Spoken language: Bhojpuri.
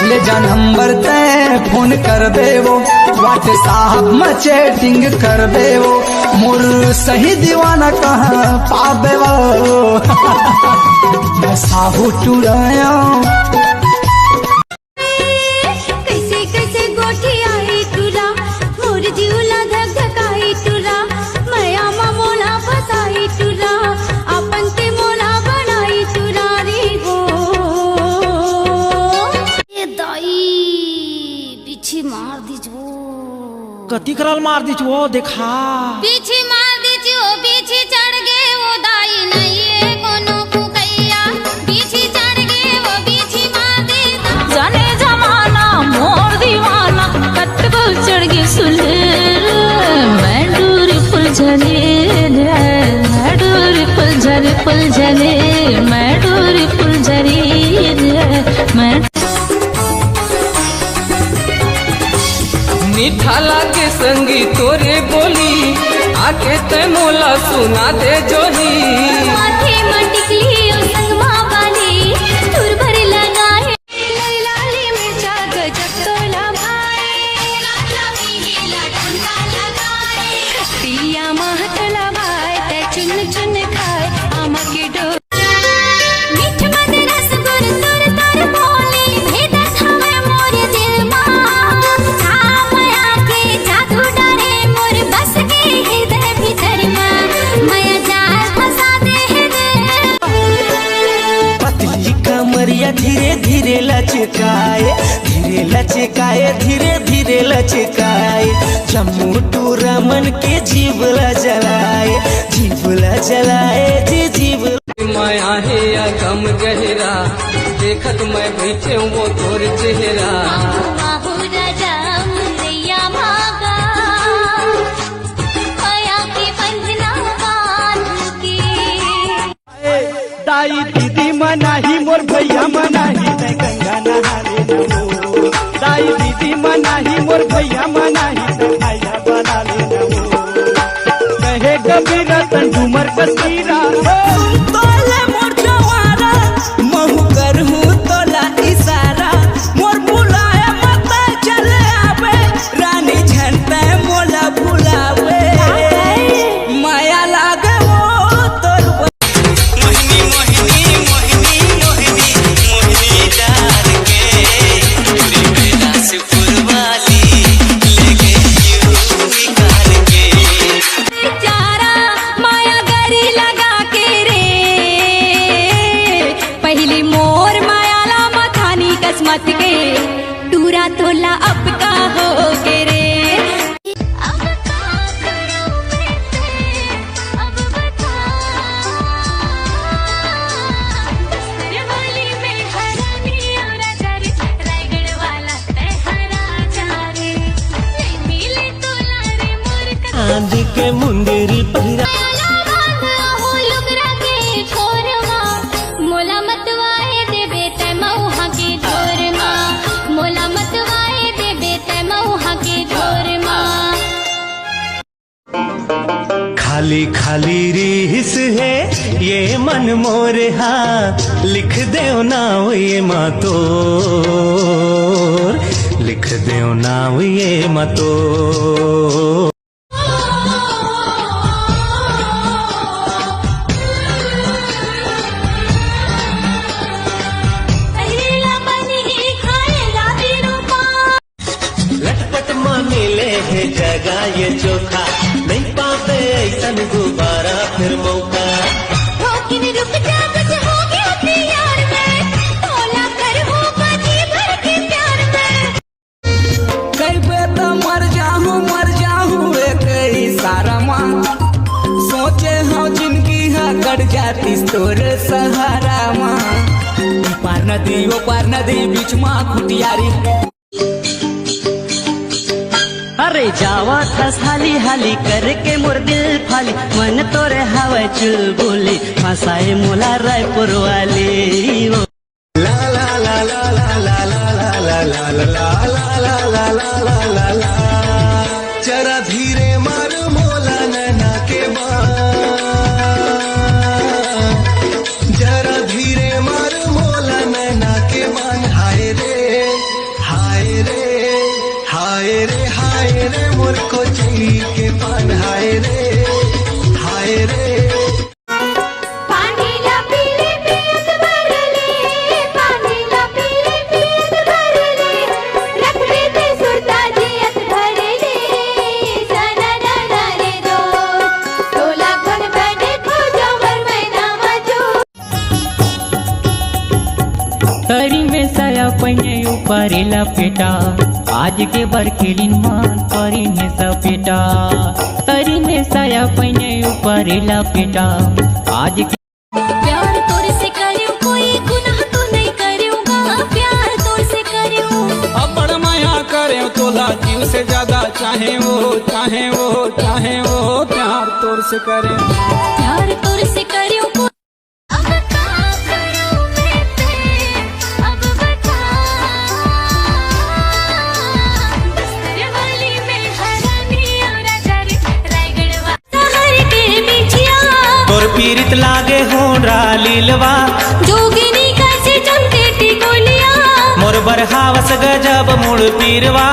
ले जा नंबर ते फोन कर देवो, व्हाट्सएप में चैटिंग कर देवो, मोर सही दीवाना कहाँ पाबेवो। साहू टुराया कैसे कैसे गोठी आई तुरा, मोर जीवला धक धकाई तुरा, माया मा मोला फसाई तुरा, अपन ते मोला बनाई तुरा रे हो। ए दाई पीछे मार दीजो, कति करल मार दीजो देखा, पीछे मार दीजो, पीछे चढ़ गे वो दाई नहीं है कोनो कुकैया, पीछे चढ़ गे वो पीछे मार दे जाने जमाना मोर दीवाना कट बहु चढ़ गे सुलेर, मैं डूरी फुल झले, मैं डूरी फुल झले फुल झले, मैं डूरी फुल झले मैं। मीठा लागे संगी तोरे बोली, आके ते मोला सुना दे जोही। माथे मटिकली ओ संगमा वाली, तुर भर लगाए लाली में जाग जगतोला भाई, लाली हिला टंका लगाए, पिया महतला भाई ते चुन चुन खाए आमा के डो। मीठ मद रस गुर तुर तुर बोली, भेद खावे मोर दिल मां, माया के जादू डारे मोर बस के हृदय भीतर मां, माया जाल फसा दे पतली कमरिया धीरे धीरे लचकाए, धीरे लचकाए, धीरे धीरे लचकाए, जम्मू टू रमन के जीवला जलाए, जीवला जलाए जी जीव। माया है या गम गहरा, देखत मैं बैठे वो तोर चेहरा। आहू राजा मुरैया भागा, माया के बंधना बांध के। दाई दीदी मनाही मोर भैया मनाही, मैं गंगा नहाने नमो। दाई दीदी मनाही मोर भैया मनाही, मैं भैया बना ले नमो। कहे कबीर रतन झूमर कसीरा, तोले मोर जवारा, महू करहूँ तोला इशारा, मोर बुलाए मत चले आवे, रानी झंडा मोला बुलावे, माया लागे वो तोर। मोहिनी मोहिनी मोहिनी मोहिनी मोहिनी डाल के, पूरी बेलासपुर वाली ले गई यूं निकाल के। बेचारा माया गरी लगा के रे, पहली मोर माया ला मथानी कसमत के, टूरा तोला अब का हो के रे। अब का करूं मैं तेरे, अब बता, दस्तूर वाली में हरानी और अजरे, रायगढ़ वाला तेहरा चारे, नहीं मिले तोला रे मोर का। आंधी के मुंडेरी पहिरा, मोला मतवाए देबे तै मऊहा के ढोर माँ, मोला मतवाए देबे तै मऊहा के ढोर माँ। खाली खाली रीस है ये मन मोरे, हाँ लिख दे नाव ये मातोर, लिख दे नाव ये मातोर। लटपट माने ले है जगह ये चोखा, नहीं पाते ऐसन दोबारा फिर मौका। ठोकिन रुक जा कुछ हो गया प्यार में, तोला कर होगा जी भर के प्यार में। कई पे तो मर जाऊँ एक सारा माँ, सोचे हाँ जिनकी हाँ कट जाती तोर सहारा माँ। नदी पार नदी बीच में खुटियारी। अरे जावा थस हाली हाली करके मोर दिल फाली मन तोरे हवा चुलबुली फसाए मोला रायपुर वाली ओ। जरा धीरे मार मोला नैना के बान, जरा धीरे मार मोला नैना के बान। हाय रे हाय रे हाय रे हाय रे मोर को चाहिए के पान। हाय रे हाय रे पाणीला पिले पियत भरले, पाणीला पिले पियत भरले, रखडे ते सुरता जियत भरले, सननना रे दो, तोला कोण बने खोजवर मैना मजो। तरी में साया पहने ऊपरेला पेटा आज के बर खेलिन मान परी ने सपेटा। तरी में साया पहने ऊपरेला पेटा आज के प्यार तोरे से करियो कोई गुनाह तो नहीं करियोगा, प्यार तोरे से करियो अब बड़ माया करे तोला जीव से ज्यादा चाहे वो चाहे वो चाहे वो प्यार तोर से करे। प्यार तोरे से करियो कोई। अब का करूं मैं तेरे, अब बता, बस्तर वाली में हरानी और नजर रायगढ़ शहर के बिछिया, तोर पीरित लागे होरा लीलवा जोगिनी कैसे चमके टिकोलिया, मोर बरहावस गजब मुड़ पीरवा